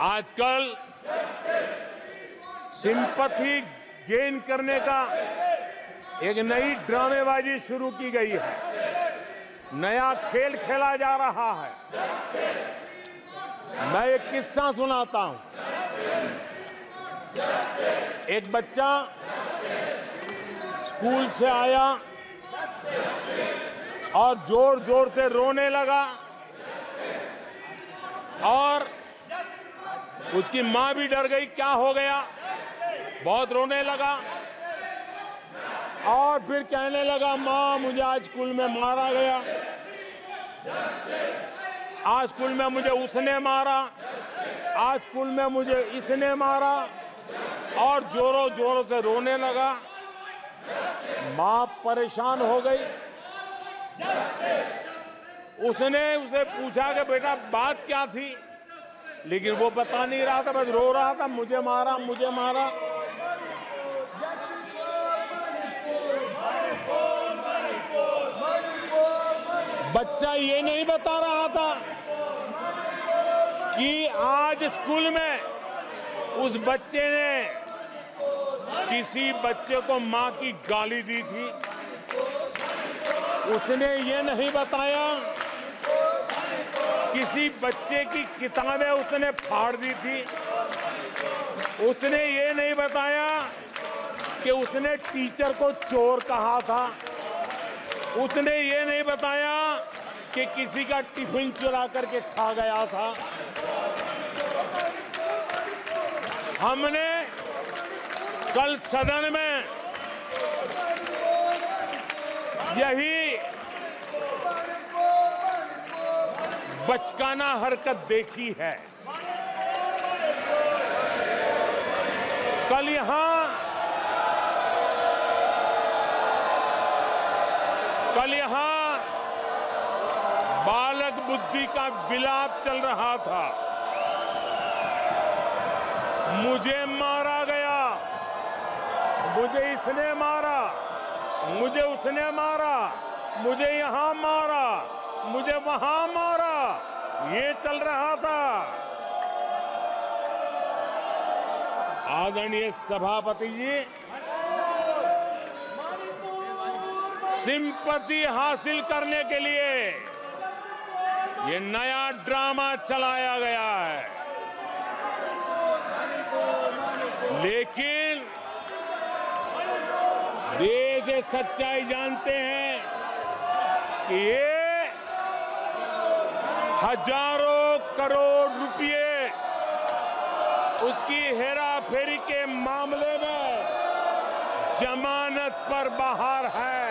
आजकल sympathy gain करने का एक नई ड्रामेबाजी शुरू की गई है। नया खेल खेला जा रहा है। मैं एक किस्सा सुनाता हूं। एक बच्चा स्कूल से आया और जोर जोर से रोने लगा और उसकी मां भी डर गई, क्या हो गया। बहुत रोने लगा और फिर कहने लगा, मां मुझे आज स्कूल में मारा गया, आज स्कूल में मुझे उसने मारा, आज स्कूल में मुझे इसने मारा, और जोरों जोरों से रोने लगा। मां परेशान हो गई। उसने उसे पूछा कि बेटा बात क्या थी, लेकिन वो बता नहीं रहा था, बस रो रहा था, मुझे मारा मुझे मारा। बच्चा ये नहीं बता रहा था कि आज स्कूल में उस बच्चे ने किसी बच्चे को मां की गाली दी थी। उसने ये नहीं बताया किसी बच्चे की किताबें उसने फाड़ दी थी। उसने ये नहीं बताया कि उसने टीचर को चोर कहा था। उसने ये नहीं बताया कि किसी का टिफिन चुरा करके खा गया था। हमने कल सदन में यही बचकाना हरकत देखी है। कल यहां बालक बुद्धि का विलाप चल रहा था। मुझे मारा गया, मुझे इसने मारा, मुझे उसने मारा, मुझे यहां मारा, मुझे वहां मारा, ये चल रहा था। आदरणीय सभापति जी, सिंपैथी हासिल करने के लिए ये नया ड्रामा चलाया गया है। लेकिन देश ये सच्चाई जानते हैं कि ये हजारों करोड़ रुपए उसकी हेराफेरी के मामले में जमानत पर बाहर है।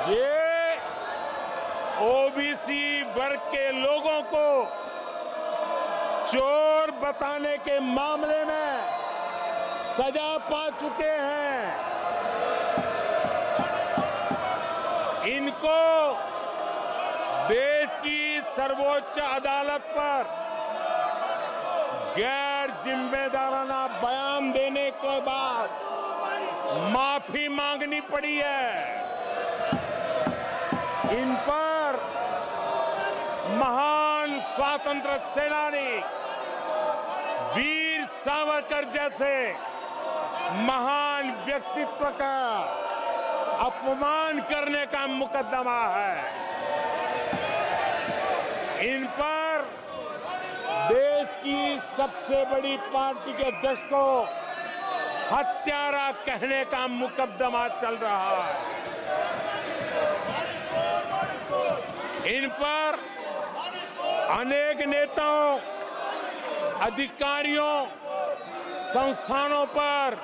ये ओबीसी वर्ग के लोगों को चोर बताने के मामले में सजा पा चुके हैं। इनको देश की सर्वोच्च अदालत पर गैर जिम्मेदाराना बयान देने के बाद माफी मांगनी पड़ी है। इन पर महान स्वातंत्र सेनानी वीर सावरकर जैसे महान व्यक्तित्व का अपमान करने का मुकदमा है। इन पर देश की सबसे बड़ी पार्टी के अध्यक्ष को हत्यारा कहने का मुकदमा चल रहा है। इन पर अनेक नेताओं, अधिकारियों, संस्थानों पर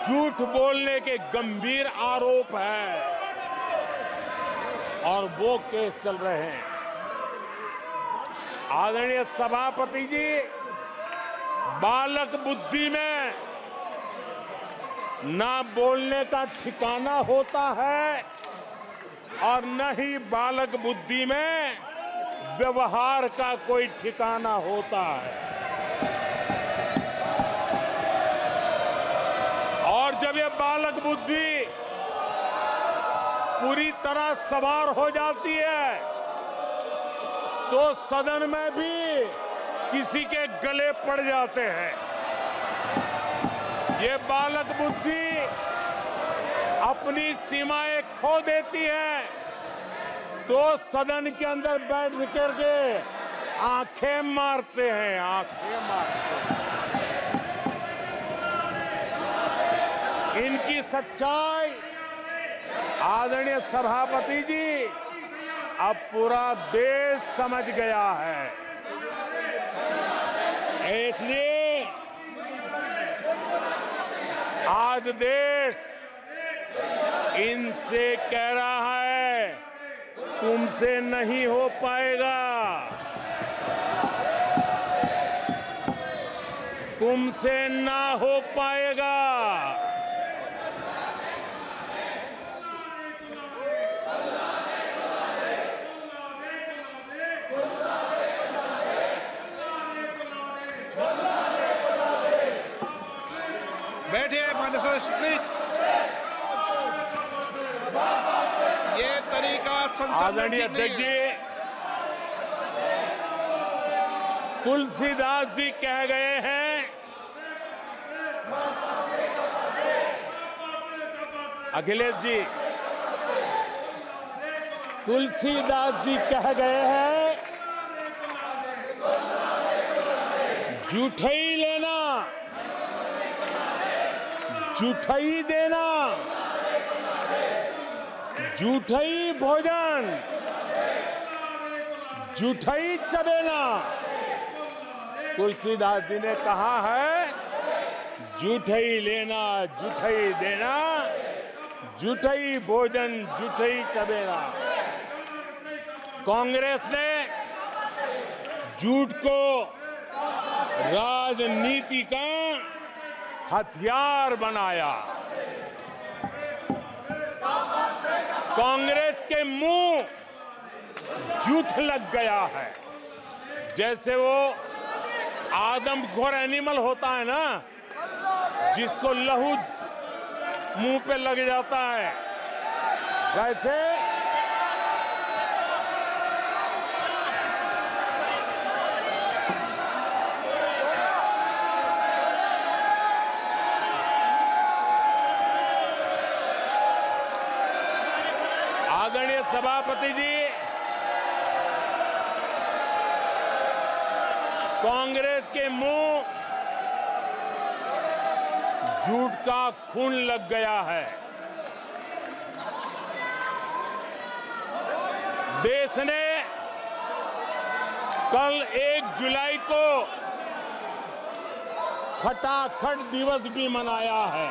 झूठ बोलने के गंभीर आरोप हैं और वो केस चल रहे हैं। आदरणीय सभापति जी, बालक बुद्धि में ना बोलने का ठिकाना होता है और न ही बालक बुद्धि में व्यवहार का कोई ठिकाना होता है। और जब ये बालक बुद्धि पूरी तरह सवार हो जाती है तो सदन में भी किसी के गले पड़ जाते हैं। ये बालक बुद्धि अपनी सीमाएं खो देती है तो सदन के अंदर बैठ करके आंखें मारते हैं, आंखें मारते हैं। इनकी सच्चाई आदरणीय सभापति जी अब पूरा देश समझ गया है। इसलिए आज देश इनसे कह रहा है तुमसे नहीं हो पाएगा, तुमसे ना हो पाएगा। बैठिए प्लीज। ये तरीका आदरणीय अध्यक्ष जी, तुलसीदास जी कह गए हैं, अखिलेश जी, तुलसीदास जी कह गए हैं, जूठई लेना जूठई देना, जूठई भोजन जूठई चबेना। तुलसीदास जी ने कहा है जूठई लेना जूठई देना, जूठई भोजन जूठई चबेना। कांग्रेस ने झूठ को राजनीति का हथियार बनाया। कांग्रेस के मुंह झूठ लग गया है। जैसे वो आदमखोर एनिमल होता है ना, जिसको लहू मुंह पे लग जाता है, वैसे आदरणीय सभापति जी, कांग्रेस के मुंह झूठ का खून लग गया है। देश ने कल 1 जुलाई को खटाखट दिवस भी मनाया है।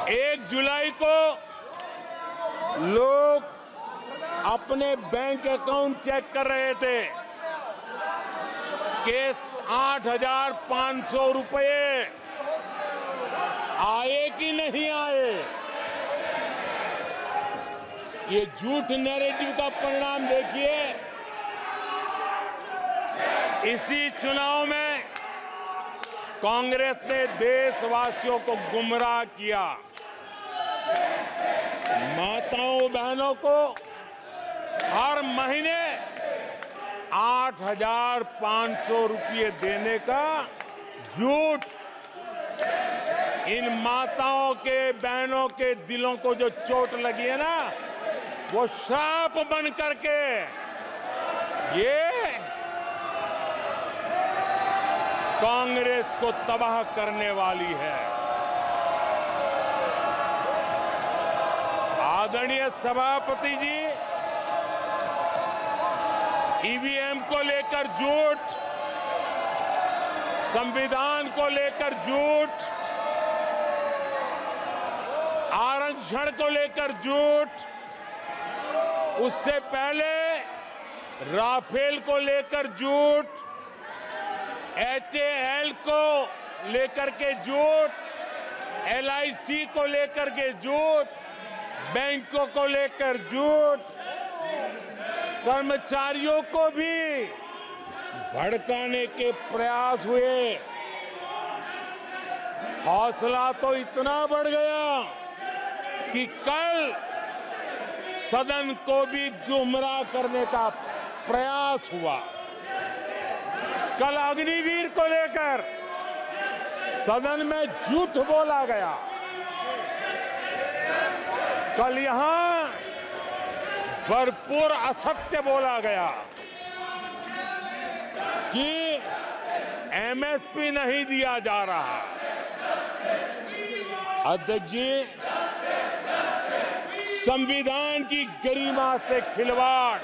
एक जुलाई को लोग अपने बैंक अकाउंट चेक कर रहे थे कि 8,500 रुपये आए कि नहीं आए। ये झूठ नैरेटिव का परिणाम देखिए। इसी चुनाव में कांग्रेस ने देशवासियों को गुमराह किया। माताओं बहनों को हर महीने 8,500 रुपये देने का झूठ। इन माताओं के बहनों के दिलों को जो चोट लगी है ना, वो श्राप बन करके ये कांग्रेस को तबाह करने वाली है। आदरणीय सभापति जी, ईवीएम को लेकर झूठ, संविधान को लेकर झूठ, आरक्षण को लेकर झूठ, उससे पहले राफेल को लेकर झूठ, HAL को लेकर के झूठ, LIC को लेकर के झूठ, बैंकों को लेकर झूठ, कर्मचारियों को भी भड़काने के प्रयास हुए। हौसला तो इतना बढ़ गया कि कल सदन को भी गुमराह करने का प्रयास हुआ। कल अग्निवीर को लेकर सदन में झूठ बोला गया। कल यहां भरपूर असत्य बोला गया कि एमएसपी नहीं दिया जा रहा। अध्यक्ष जी, संविधान की गरिमा से खिलवाड़